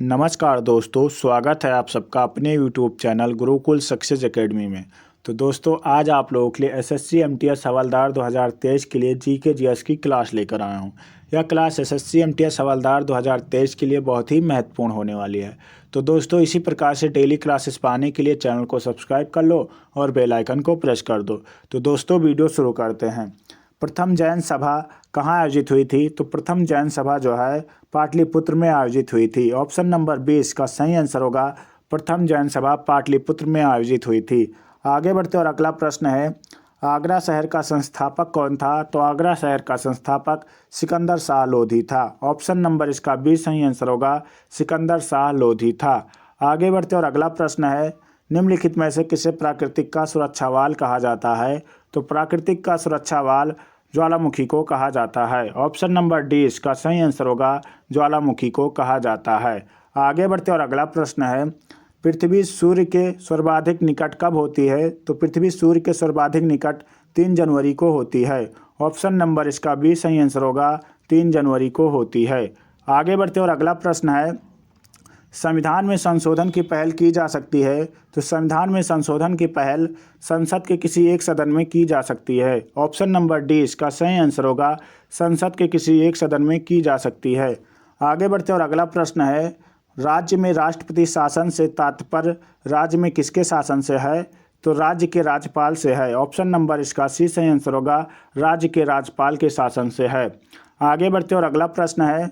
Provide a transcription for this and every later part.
नमस्कार दोस्तों, स्वागत है आप सबका अपने YouTube channel Gurukul success academy में। तो दोस्तों, आज आप लोगों के लिए एसएससी एमटीएस हवलदार 2023 के लिए जीके जीएस की क्लास लेकर आया हूं। यह क्लास एसएससी एमटीएस हवलदार 2023 के लिए बहुत ही महत्वपूर्ण होने वाली है। तो दोस्तों, इसी प्रकार से डेली क्लासेस पाने के लिए चैनल को सब्सक्राइब कर लो और बेल आइकन को प्रेस कर दो। तो दोस्तों, वीडियो शुरू करते हैं। प्रथम जैन सभा कहाँ आयोजित हुई थी? तो प्रथम जैन सभा जो है पाटलिपुत्र में आयोजित हुई थी। ऑप्शन नंबर 20 का सही आंसर होगा प्रथम जैन सभा पाटलिपुत्र में आयोजित हुई थी। आगे बढ़ते और अगला प्रश्न है, आगरा शहर का संस्थापक कौन था? तो आगरा शहर का संस्थापक सिकंदर शाह लोधी था। ऑप्शन नंबर इसका 20 सही आंसर होगा सिकंदर शाह लोधी था। आगे बढ़ते और अगला प्रश्न है, निम्नलिखित में से किसे प्राकृतिक का सुरक्षा वाल कहा जाता है? तो प्राकृतिक का सुरक्षा वाल ज्वालामुखी को कहा जाता है। ऑप्शन नंबर डी इसका सही आंसर होगा ज्वालामुखी को कहा जाता है। आगे बढ़ते और अगला प्रश्न है, पृथ्वी सूर्य के सर्वाधिक निकट कब होती है? तो पृथ्वी सूर्य के सर्वाधिक निकट 3 जनवरी को होती है। ऑप्शन नंबर इसका 20 सही आंसर होगा 3 जनवरी को होती है। आगे बढ़ते और अगला प्रश्न है, संविधान में संशोधन की पहल की जा सकती है? तो संविधान में संशोधन की पहल संसद के किसी एक सदन में की जा सकती है। ऑप्शन नंबर डी इसका सही आंसर होगा संसद के किसी एक सदन में की जा सकती है। आगे बढ़ते और अगला प्रश्न है, राज्य में राष्ट्रपति शासन से तात्पर्य राज्य में किसके शासन से है? तो राज्य के राज्यपाल से है। ऑप्शन नंबर इसका सी सही आंसर होगा राज्य के राज्यपाल के शासन से है। आगे बढ़ते और अगला प्रश्न है,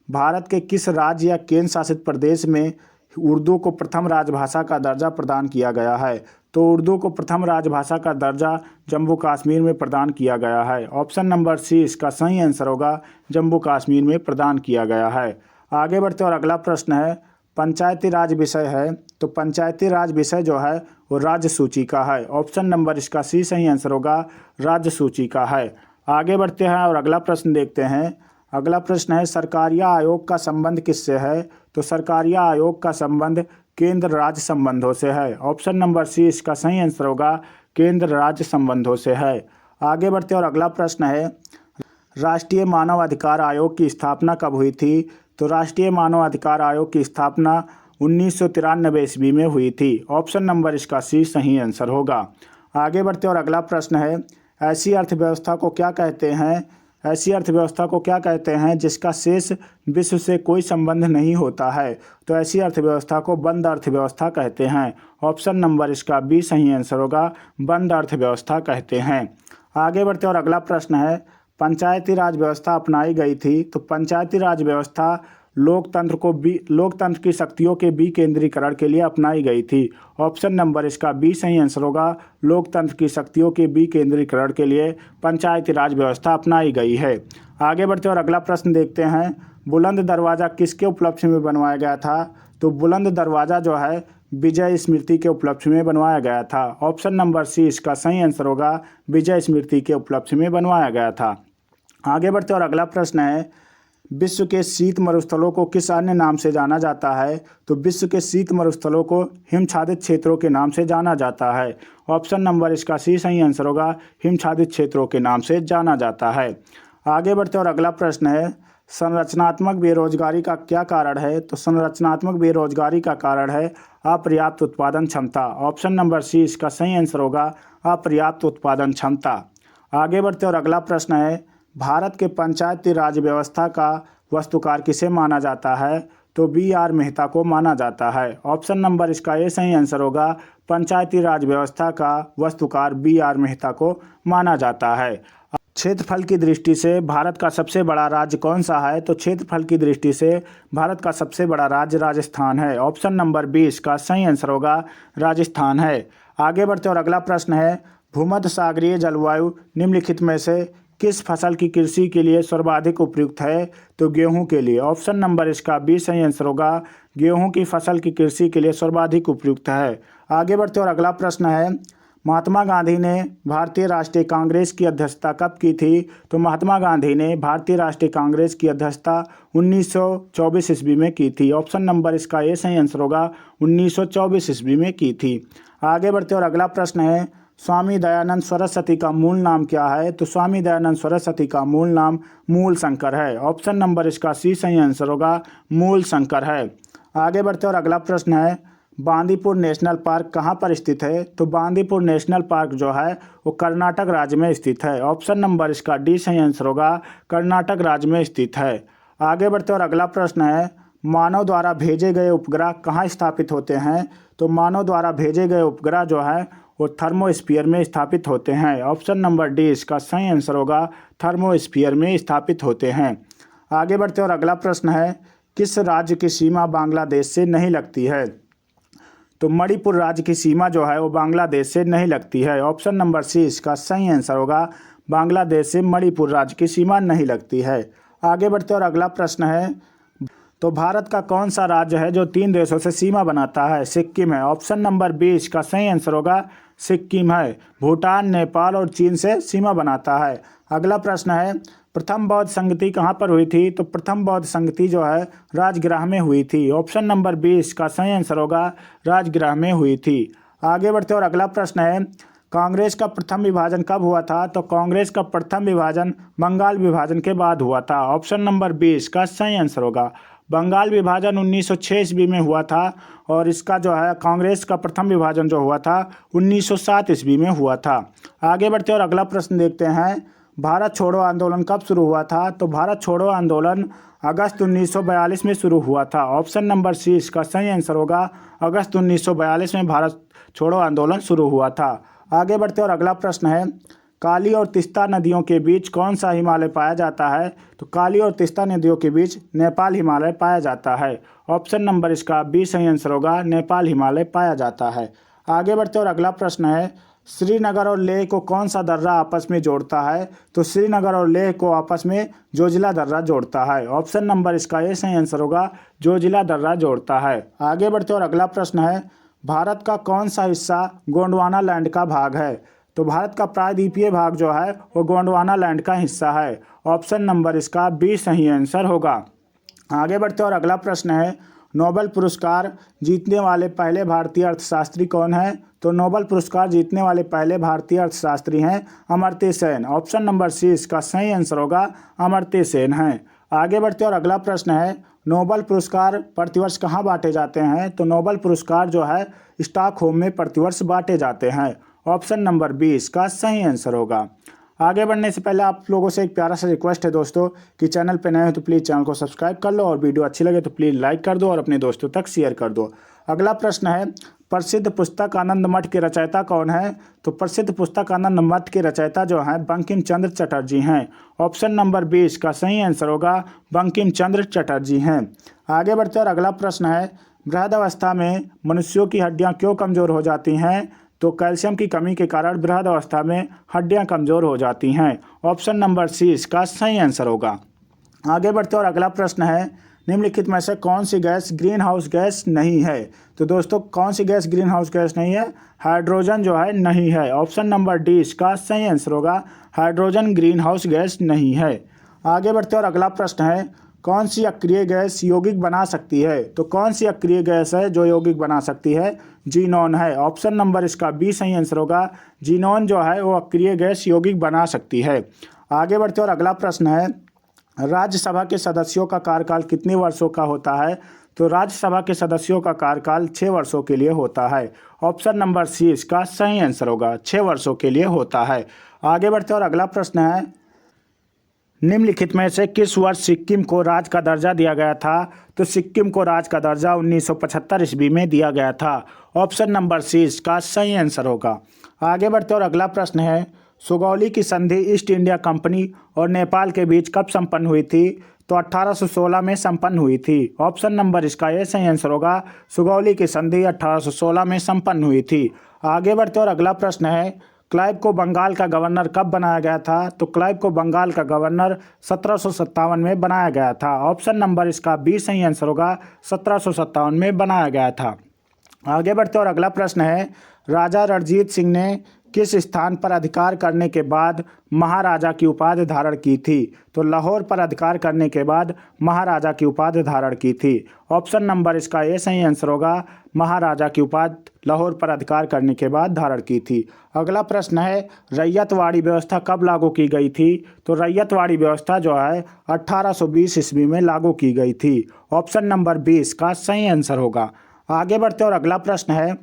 भारत के किस राज्य या केंद्र शासित प्रदेश में उर्दू को प्रथम राजभाषा का दर्जा प्रदान किया गया है? तो उर्दू को प्रथम राजभाषा का दर्जा जम्मू कश्मीर में प्रदान किया गया है। ऑप्शन नंबर सी इसका सही आंसर होगा जम्मू कश्मीर में प्रदान किया गया है। आगे बढ़ते और अगला प्रश्न है, पंचायती राज विषय है। तो पंचायती राज विषय जो है वो राज्य सूची का है। ऑप्शन नंबर इसका सी सही आंसर होगा राज्य सूची का है। आगे बढ़ते हैं और अगला प्रश्न देखते हैं। अगला प्रश्न है, सरकारिया आयोग का संबंध किससे है? तो सरकारिया आयोग का संबंध केंद्र राज्य संबंधों से है। ऑप्शन नंबर सी इसका सही आंसर होगा केंद्र राज्य संबंधों से है। आगे बढ़ते और अगला प्रश्न है, राष्ट्रीय मानव अधिकार आयोग की स्थापना कब हुई थी? तो राष्ट्रीय मानव अधिकार आयोग की स्थापना 1993 ईस्वी में हुई थी। ऑप्शन नंबर इसका सी सही आंसर होगा। आगे बढ़ते और अगला प्रश्न है, ऐसी अर्थव्यवस्था को क्या कहते हैं? ऐसी अर्थव्यवस्था को क्या कहते हैं जिसका शेष विश्व से कोई संबंध नहीं होता है? तो ऐसी अर्थव्यवस्था को बंद अर्थव्यवस्था कहते हैं। ऑप्शन नंबर इसका बी सही आंसर होगा बंद अर्थव्यवस्था कहते हैं। आगे बढ़ते और अगला प्रश्न है, पंचायती राज व्यवस्था अपनाई गई थी। तो पंचायती राज व्यवस्था लोकतंत्र की शक्तियों के विकेंद्रीकरण के लिए अपनाई गई थी। ऑप्शन नंबर इसका बी सही आंसर होगा लोकतंत्र की शक्तियों के विकेंद्रीकरण के लिए पंचायती राज व्यवस्था अपनाई गई है। आगे बढ़ते और अगला प्रश्न देखते हैं, बुलंद दरवाज़ा किसके उपलक्ष्य में बनवाया गया था? तो बुलंद दरवाज़ा जो है विजय स्मृति के उपलक्ष्य में बनवाया गया था। ऑप्शन नंबर सी इसका सही आंसर होगा विजय स्मृति के उपलक्ष्य में बनवाया गया था। आगे बढ़ते और अगला प्रश्न है, विश्व के शीत मरुस्थलों को किस अन्य नाम से जाना जाता है? तो विश्व के शीत मरुस्थलों को हिमछादित क्षेत्रों के नाम से जाना जाता है। ऑप्शन नंबर इसका सी सही आंसर होगा हिमछादित क्षेत्रों के नाम से जाना जाता है। आगे बढ़ते और अगला प्रश्न है, संरचनात्मक बेरोजगारी का क्या कारण है? तो संरचनात्मक बेरोजगारी का कारण है अपर्याप्त उत्पादन क्षमता। ऑप्शन नंबर सी इसका सही आंसर होगा अपर्याप्त उत्पादन क्षमता। आगे बढ़ते और अगला प्रश्न है, भारत के पंचायती राज व्यवस्था का वास्तुकार किसे माना जाता है? तो बी.आर. मेहता को माना जाता है। ऑप्शन नंबर इसका ए सही आंसर होगा पंचायती राज व्यवस्था का वास्तुकार बी.आर. मेहता को माना जाता है। क्षेत्रफल की दृष्टि से भारत का सबसे बड़ा राज्य कौन सा है? तो क्षेत्रफल की दृष्टि से भारत का सबसे बड़ा राज्य राजस्थान है। ऑप्शन नंबर 20 का सही आंसर होगा राजस्थान है। आगे बढ़ते और अगला प्रश्न है, भूमध्य सागरीय जलवायु निम्नलिखित में से किस फसल की कृषि के लिए सर्वाधिक उपयुक्त है? तो गेहूं के लिए। ऑप्शन नंबर इसका बी सही आंसर होगा गेहूं की फसल की कृषि के लिए सर्वाधिक उपयुक्त है। आगे बढ़ते और अगला प्रश्न है, महात्मा गांधी ने भारतीय राष्ट्रीय कांग्रेस की अध्यक्षता कब की थी? तो महात्मा गांधी ने भारतीय राष्ट्रीय कांग्रेस की अध्यक्षता 1924 ईस्वी में की थी। ऑप्शन नंबर इसका ए सही आंसर होगा 1924 ईस्वी में की थी। आगे बढ़ते और अगला प्रश्न है, स्वामी दयानंद सरस्वती का मूल नाम क्या है? तो स्वामी दयानंद सरस्वती का मूल नाम मूल शंकर है। ऑप्शन नंबर इसका सी सही आंसर होगा मूल शंकर है। आगे बढ़ते और अगला प्रश्न है, बांदीपुर नेशनल पार्क कहाँ पर स्थित है? तो बांदीपुर नेशनल पार्क जो है वो कर्नाटक राज्य में स्थित है। ऑप्शन नंबर इसका डी सही आंसर होगा, कर्नाटक राज्य में स्थित है। आगे बढ़ते और अगला प्रश्न है, मानव द्वारा भेजे गए उपग्रह कहाँ स्थापित होते हैं? तो मानव द्वारा भेजे गए उपग्रह जो है वो थर्मोस्फीयर में स्थापित होते हैं। ऑप्शन नंबर डी इसका सही आंसर होगा, थर्मोस्फीयर में स्थापित होते हैं। आगे बढ़ते और अगला प्रश्न है, किस राज्य की सीमा बांग्लादेश से नहीं लगती है? तो मणिपुर राज्य की सीमा जो है वो बांग्लादेश से नहीं लगती है। ऑप्शन नंबर सी इसका सही आंसर होगा, बांग्लादेश से मणिपुर राज्य की सीमा नहीं लगती है। आगे बढ़ते और अगला प्रश्न है, तो भारत का कौन सा राज्य है जो 3 देशों से सीमा बनाता है? सिक्किम है। ऑप्शन नंबर बी इसका सही आंसर होगा, सिक्किम है। भूटान, नेपाल और चीन से सीमा बनाता है। अगला प्रश्न है, प्रथम बौद्ध संगति कहाँ पर हुई थी? तो प्रथम बौद्ध संगति जो है राजगृह में हुई थी। ऑप्शन नंबर बी इसका सही आंसर होगा, राजगृह में हुई थी। आगे बढ़ते और अगला प्रश्न है, कांग्रेस का प्रथम विभाजन कब हुआ था? तो कांग्रेस का प्रथम विभाजन बंगाल विभाजन के बाद हुआ था। ऑप्शन नंबर बी इसका सही आंसर होगा, बंगाल विभाजन 1906 ईस्वी में हुआ था और इसका जो है कांग्रेस का प्रथम विभाजन जो हुआ था 1907 ईस्वी में हुआ था। आगे बढ़ते और अगला प्रश्न देखते हैं, भारत छोड़ो आंदोलन कब शुरू हुआ था? तो भारत छोड़ो आंदोलन अगस्त 1942 में शुरू हुआ था। ऑप्शन नंबर सी इसका सही आंसर होगा, अगस्त 1942 में भारत छोड़ो आंदोलन शुरू हुआ था। आगे बढ़ते और अगला प्रश्न है, काली और तीस्ता नदियों के बीच कौन सा हिमालय पाया जाता है? तो काली और तीस्ता नदियों के बीच नेपाल हिमालय पाया जाता है। ऑप्शन नंबर इसका बी सही आंसर होगा, नेपाल हिमालय पाया जाता है। आगे बढ़ते और अगला प्रश्न है, श्रीनगर और लेह को कौन सा दर्रा आपस में जोड़ता है? तो श्रीनगर और लेह को आपस में जोजिला दर्रा जोड़ता है। ऑप्शन नंबर इसका ये सही आंसर होगा, जोजिला दर्रा जोड़ता है। आगे बढ़ते और अगला प्रश्न है, भारत का कौन सा हिस्सा गोंडवाना लैंड का भाग है? तो भारत का प्रायद्वीपीय भाग जो है वो गोंडवाना लैंड का हिस्सा है। ऑप्शन नंबर इसका बी सही आंसर होगा। आगे बढ़ते और अगला प्रश्न है, नोबेल पुरस्कार जीतने वाले पहले भारतीय अर्थशास्त्री कौन है? तो नोबेल पुरस्कार जीतने वाले पहले भारतीय अर्थशास्त्री हैं Amartya Sen. Option number C इसका सही आंसर होगा, अमर्त्य सेन हैं। आगे बढ़ते और अगला प्रश्न है, नोबेल पुरस्कार प्रतिवर्ष कहाँ बांटे जाते हैं? तो नोबेल पुरस्कार जो है स्टॉकहोम में प्रतिवर्ष बांटे जाते हैं। ऑप्शन नंबर बी इसका सही आंसर होगा। आगे बढ़ने से पहले आप लोगों से एक प्यारा सा रिक्वेस्ट है दोस्तों कि चैनल पे नए हो तो प्लीज़ चैनल को सब्सक्राइब कर लो और वीडियो अच्छी लगे तो प्लीज़ लाइक कर दो और अपने दोस्तों तक शेयर कर दो। अगला प्रश्न है, प्रसिद्ध पुस्तक आनंद मठ के रचयिता कौन है? तो प्रसिद्ध पुस्तक आनंद मठ के रचयिता जो हैं बंकिम चंद्र चटर्जी हैं। ऑप्शन नंबर बी इसका सही आंसर होगा, बंकिम चंद्र चटर्जी हैं। आगे बढ़ते और अगला प्रश्न है, वृद्धावस्था में मनुष्यों की हड्डियां क्यों कमज़ोर हो जाती हैं? तो कैल्शियम की कमी के कारण वृद्धावस्था में हड्डियां कमज़ोर हो जाती हैं। ऑप्शन नंबर सी इसका सही आंसर होगा। आगे बढ़ते और अगला प्रश्न है, निम्नलिखित में से कौन सी गैस ग्रीन हाउस गैस नहीं है? तो दोस्तों कौन सी गैस ग्रीन हाउस गैस नहीं है? हाइड्रोजन जो है नहीं है। ऑप्शन नंबर डी इसका सही आंसर होगा, हाइड्रोजन ग्रीन हाउस गैस नहीं है। आगे बढ़ते और अगला प्रश्न है, कौन सी अक्रिय गैस यौगिक बना सकती है? तो कौन सी अक्रिय गैस है जो यौगिक बना सकती है? जीनोन है। ऑप्शन नंबर इसका बी सही आंसर होगा, जीनोन जो है वो अक्रिय गैस यौगिक बना सकती है। आगे बढ़ते और अगला प्रश्न है, राज्यसभा के सदस्यों का कार्यकाल कितने वर्षों का होता है? तो राज्यसभा के सदस्यों का कार्यकाल 6 वर्षों के लिए होता है। ऑप्शन नंबर सी इसका सही आंसर होगा, 6 वर्षों के लिए होता है। आगे बढ़ते और अगला प्रश्न है, निम्नलिखित में से किस वर्ष सिक्किम को राज्य का दर्जा दिया गया था? तो सिक्किम को राज्य का दर्जा 1975 ईस्वी में दिया गया था। ऑप्शन नंबर सी इसका सही आंसर होगा। आगे बढ़ते और अगला प्रश्न है, सुगौली की संधि ईस्ट इंडिया कंपनी और नेपाल के बीच कब संपन्न हुई थी? तो 1816 में संपन्न हुई थी। ऑप्शन नंबर इसका ये सही आंसर होगा, सुगौली की संधि 1816 में संपन्न हुई थी। आगे बढ़ते और अगला प्रश्न है, क्लाइव को बंगाल का गवर्नर कब बनाया गया था? तो क्लाइव को बंगाल का गवर्नर 1757 में बनाया गया था। ऑप्शन नंबर इसका बी सही आंसर होगा, 1757 में बनाया गया था। आगे बढ़ते और अगला प्रश्न है, राजा रणजीत सिंह ने किस स्थान पर अधिकार करने के बाद महाराजा की उपाधि धारण की थी? तो लाहौर पर अधिकार करने के बाद महाराजा की उपाधि धारण की थी। ऑप्शन नंबर इसका ए सही आंसर होगा, महाराजा की उपाधि लाहौर पर अधिकार करने के बाद धारण की थी। अगला प्रश्न है, रैयतवाड़ी व्यवस्था कब लागू की गई थी? तो रैयतवाड़ी व्यवस्था जो है 1820 ईस्वी में लागू की गई थी। ऑप्शन नंबर 20 का सही आंसर होगा। आगे बढ़ते और अगला प्रश्न है,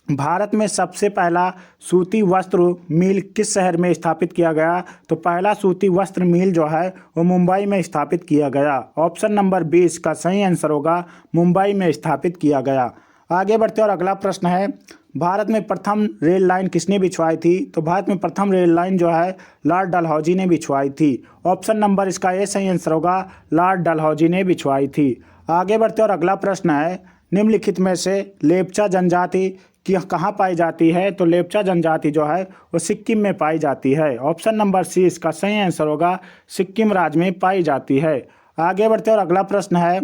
भारत में सबसे पहला सूती वस्त्र मिल किस शहर में स्थापित किया गया? तो पहला सूती वस्त्र मिल जो है वो मुंबई में स्थापित किया गया। ऑप्शन नंबर 20 का सही आंसर होगा, मुंबई में स्थापित किया गया। आगे बढ़ते और अगला प्रश्न है, भारत में प्रथम रेल लाइन किसने बिछवाई थी? तो भारत में प्रथम रेल लाइन जो है लॉर्ड डलहौजी ने बिछवाई थी। ऑप्शन नंबर इसका ए सही आंसर होगा, लॉर्ड डलहौजी ने बिछवाई थी। आगे बढ़ते और अगला प्रश्न है, निम्नलिखित में से लेप्चा जनजाति कि कहाँ पाई जाती है? तो लेप्चा जनजाति जो है वो सिक्किम में पाई जाती है। ऑप्शन नंबर सी इसका सही आंसर होगा, सिक्किम राज्य में पाई जाती है। आगे बढ़ते और अगला प्रश्न है,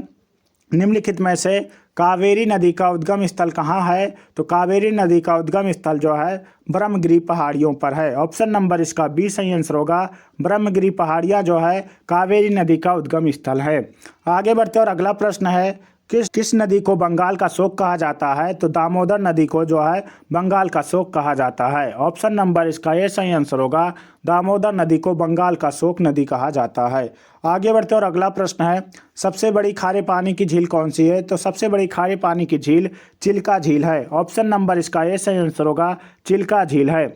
निम्नलिखित में से कावेरी नदी का उद्गम स्थल कहाँ है? तो कावेरी नदी का उद्गम स्थल जो है ब्रह्मगिरी पहाड़ियों पर है। ऑप्शन नंबर इसका बी सही आंसर होगा, ब्रह्मगिरी पहाड़ियाँ जो है कावेरी नदी का उद्गम स्थल है। आगे बढ़ते और अगला प्रश्न है, किस नदी को बंगाल का शोक कहा जाता है? तो दामोदर नदी को जो है बंगाल का शोक कहा जाता है। ऑप्शन नंबर इसका ये सही आंसर होगा, दामोदर नदी को बंगाल का शोक नदी कहा जाता है। आगे बढ़ते और अगला प्रश्न है, सबसे बड़ी खारे पानी की झील कौन सी है? तो सबसे बड़ी खारे पानी की झील चिल्का झील है। ऑप्शन नंबर इसका ये सही आंसर होगा, चिल्का झील है।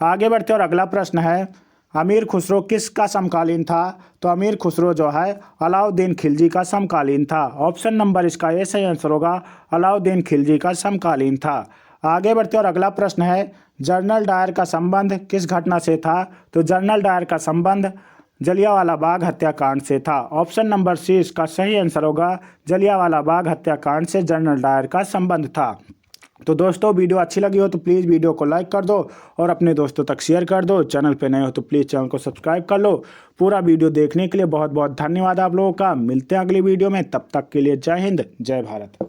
आगे बढ़ते और अगला प्रश्न है, अमीर खुसरो किसका समकालीन था? तो अमीर खुसरो जो है अलाउद्दीन खिलजी का समकालीन था। ऑप्शन नंबर इसका ये सही आंसर होगा, अलाउद्दीन खिलजी का समकालीन था। आगे बढ़ते और अगला प्रश्न है, जनरल डायर का संबंध किस घटना से था? तो जनरल डायर का संबंध जलियांवाला बाग हत्याकांड से था। ऑप्शन नंबर सी इसका सही आंसर होगा, जलियांवाला बाग हत्याकांड से जनरल डायर का संबंध था। तो दोस्तों वीडियो अच्छी लगी हो तो प्लीज़ वीडियो को लाइक कर दो और अपने दोस्तों तक शेयर कर दो। चैनल पे नए हो तो प्लीज़ चैनल को सब्सक्राइब कर लो। पूरा वीडियो देखने के लिए बहुत बहुत धन्यवाद आप लोगों का। मिलते हैं अगली वीडियो में, तब तक के लिए जय हिंद, जय भारत।